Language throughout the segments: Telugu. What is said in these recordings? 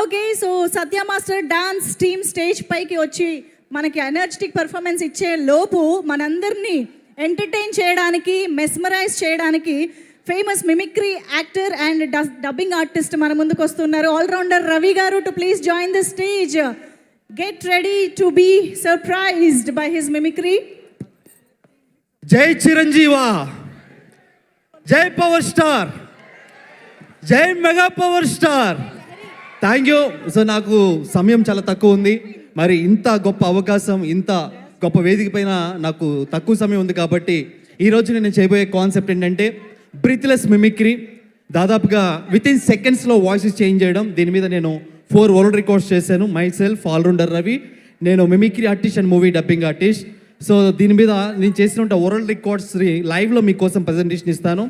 ఓకే, సో సత్య మాస్టర్ డాన్స్ టీమ్ స్టేజ్ పైకి వచ్చి మనకి ఎనర్జెటిక్ పర్ఫార్మెన్స్ ఇచ్చే లోపు మనందరినీ ఎంటర్టైన్ చేయడానికి, మెస్మరైజ్ చేయడానికి famous mimicry actor and dubbing artist మన ముందుకు వస్తున్నారు. Allrounder Ravi garu to please join the stage. Get ready to be surprised by his mimicry. జై చిరంజీవా, జై పవర్ స్టార్, జై mega power star. Thank you. So నాకు సమయం చాలా తక్కువ ఉంది, మరి ఇంత గొప్ప అవకాశం, ఇంత గొప్ప వేదిక పైన నాకు తక్కువ సమయం ఉంది కాబట్టి ఈరోజు నేను చేయబోయే కాన్సెప్ట్ ఏంటంటే బ్రీత్లెస్ మిమిక్రీ. దాదాపుగా వితిన్ సెకండ్స్లో వాయిసెస్ చేంజ్ చేయడం. దీని మీద నేను 4 వరల్డ్ రికార్డ్స్ చేశాను. మై సెల్ఫ్ ఆల్రౌండర్ రవి, నేను mimicry artist and movie dubbing artist. So దీని మీద నేను చేసిన వరల్డ్ రికార్డ్స్ లైవ్లో మీకోసం ప్రజెంటేషన్ ఇస్తాను.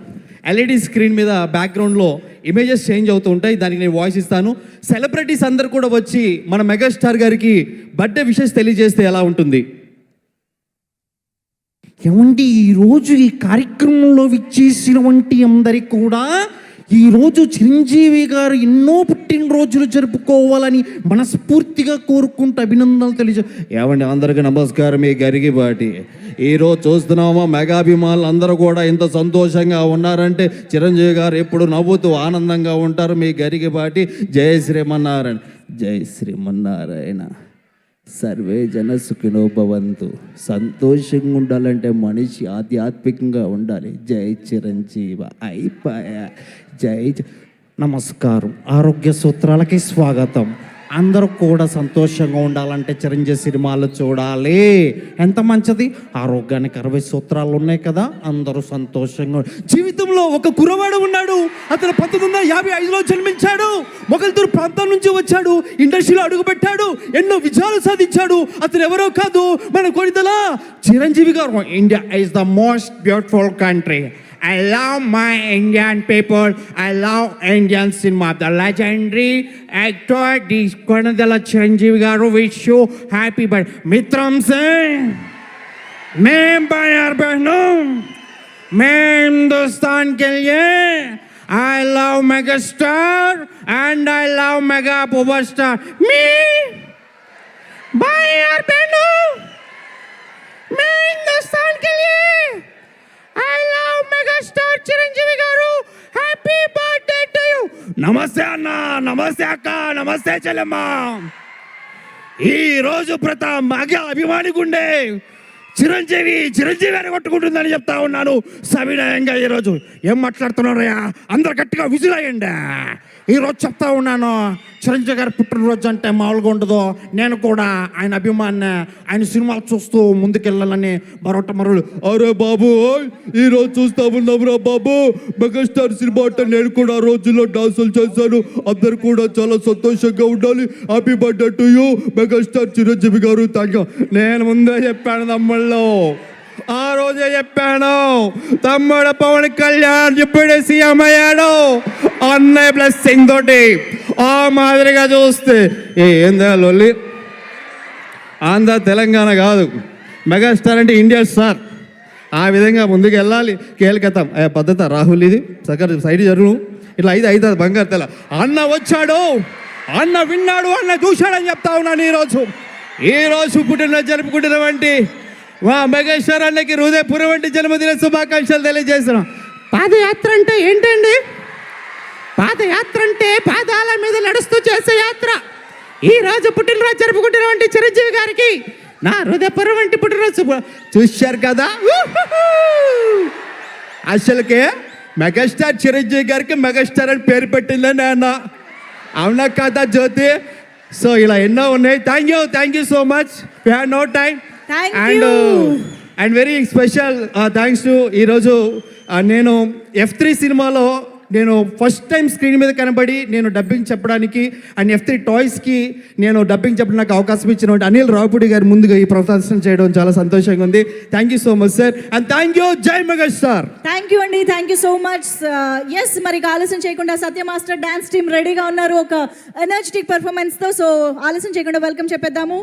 ఎల్ఈడి స్క్రీన్ మీద బ్యాక్గ్రౌండ్లో ఇమేజెస్ చేంజ్ అవుతూ ఉంటాయి, దానికి నేను వాయిస్ ఇస్తాను. సెలబ్రిటీస్ అందరు కూడా వచ్చి మన మెగాస్టార్ గారికి బర్త్డే విషెస్ తెలియజేస్తే ఎలా ఉంటుంది? ఏమండి, ఈరోజు ఈ కార్యక్రమంలో విచ్చేసిన వంటి అందరికి కూడా ఈరోజు చిరంజీవి గారు ఎన్నో పుట్టినరోజులు జరుపుకోవాలని మనస్ఫూర్తిగా కోరుకుంటూ అభినందనలు ఏమండి అందరికీ నమస్కారం. మీ గరిగిపాటి ఈరోజు చూస్తున్నామా, మెగాభిమానులు అందరూ కూడా ఇంత సంతోషంగా ఉన్నారంటే చిరంజీవి గారు ఎప్పుడు నవ్వుతూ ఆనందంగా ఉంటారు. మీ గరిగిపాటి. జై శ్రీమన్నారాయణ. జై శ్రీమన్నారాయణ. సర్వే జన సుఖినో భవంతు. సంతోషంగా ఉండాలంటే మనిషి ఆధ్యాత్మికంగా ఉండాలి. జై చిరంజీవ. అయిపోయా. జై నమస్కారం. ఆరోగ్య సూత్రాలకి స్వాగతం. అందరూ కూడా సంతోషంగా ఉండాలంటే చిరంజీవి సినిమాలు చూడాలి. ఎంత మంచిది. ఆరోగ్యానికి 60 సూత్రాలు ఉన్నాయి కదా. అందరూ సంతోషంగా. జీవితంలో ఒక కుర్రవాడు ఉన్నాడు. అతను 1955లో జన్మించాడు. మొగల్తూరు ప్రాంతం నుంచి వచ్చాడు. ఇండస్ట్రీలో అడుగుపెట్టాడు. ఎన్నో విజయాలు సాధించాడు. అతను ఎవరో కాదు, మన కొనిదల చిరంజీవి గారు. India is the most beautiful country. I love my Indian people. I love Indian cinema. The legendary actor Konadala Chiranjeevi garu wish you happy birthday. Mitram Singh, मैं बाहर बहनों, मैं हिंदुस्तान के लिए I love megastar and I love mega power star. Me बाहर बहनों, मैं हिंदुस्तान के लिए I love megastar చిరంజీవి గారు. Happy birthday to you. నమస్తే అన్న, నమస్తే అక్క, నమస్తే చెల్లెమ్మ. ఈ రోజు మగ అభిమాని గుండె చిరంజీవి అని కొట్టుకుంటుందని చెప్తా ఉన్నాను సవినయంగా. ఈరోజు ఏం మాట్లాడుతున్నారయ్యా, అందరు గట్టిగా విజిల్ అయ్యండి. ఈరోజు చెప్తా ఉన్నాను, చిరంజీవి గారి పుట్టినరోజు అంటే మామూలుగా ఉండదు. నేను కూడా ఆయన అభిమాని, ఆయన సినిమాలు చూస్తూ ముందుకెళ్ళాలని మరొకటి అరే బాబు, ఈరోజు చూస్తా ఉన్నాం రా బాబు. మెగాస్టార్ సినిమా అంటే నేను కూడా ఆ రోజుల్లో డాన్సులు చేశాను. అందరు కూడా చాలా సంతోషంగా ఉండాలి. Happy birthday to you megastar Chiranjeevi garu. Thank you. నేను ముందే చెప్పాను తమ్ముళ్ళు, ఆ రోజే చెప్పాను. తమ్ముడు పవన్ కళ్యాణ్ ఇప్పుడే సీఎం అయ్యాడు అన్నయ్య బ్లెస్సింగ్ తోటి. ఆ మాదిరిగా చూస్తే ఏందా లొల్లి. ఆంధ్ర తెలంగాణ కాదు, మెగాస్టార్ అంటే ఇండియా స్టార్. ఆ విధంగా ముందుకు వెళ్ళాలి. కేల్కతాం పద్ధత రాహుల్, ఇది సగర్ సైడ్ జరుగు. ఇట్లా అయితే బంగారు తెల. అన్న వచ్చాడు, అన్న విన్నాడు, అన్న చూశాడని చెప్తా ఉన్నాను. ఈరోజు పుట్టినరోజు జరుపుకుంటున్నటువంటి మా మెగాస్టార్ అన్నకి హృదయపూర్వక వంటి జన్మదిన శుభాకాంక్షలు తెలియజేస్తున్నాం. పాదయాత్ర అంటే ఏంటండి? పాదయాత్ర అంటే పాదాల మీద నడుస్తూ చేసే యాత్ర. ఈ రోజు పుట్టినరోజు జరుపుకుంటున్నటువంటి చిరంజీవి గారికి నా హృదయపూర్వక వంటి పుట్టినరోజు. చూశారు కదా, అసలుకే మెగాస్టార్ చిరంజీవి గారికి మెగాస్టార్ అని పేరు పెట్టిందని అన్న. అవునా కదా జ్యోతి? సో ఇలా ఎన్నో ఉన్నాయి. Thank you so much. We have no time. And very special thanks to ఈరోజు నేను F3 సినిమాలో నేను ఫస్ట్ టైం స్క్రీన్ మీద కనబడి నేను డబ్బింగ్ చెప్పడానికి అండ్ F3 టాయ్స్కి నేను డబ్బింగ్ చెప్పడానికి నాకు అవకాశం ఇచ్చిన అనిల్ రావుపూడి గారు ముందుగా ఈ ప్రదర్శన చేయడం చాలా సంతోషంగా ఉంది. Thank you so much sir, and thank you. జై మెగాస్టార్. థ్యాంక్ యూ అండి, thank you so much. Yes, మరి ఆలస్యం చేయకుండా సత్య మాస్టర్ డాన్స్ టీమ్ రెడీగా ఉన్నారు ఒక ఎనర్జెటిక్ పర్ఫార్మెన్స్తో. సో ఆలస్యం చేయకుండా వెల్కమ్ చెప్పేద్దాము.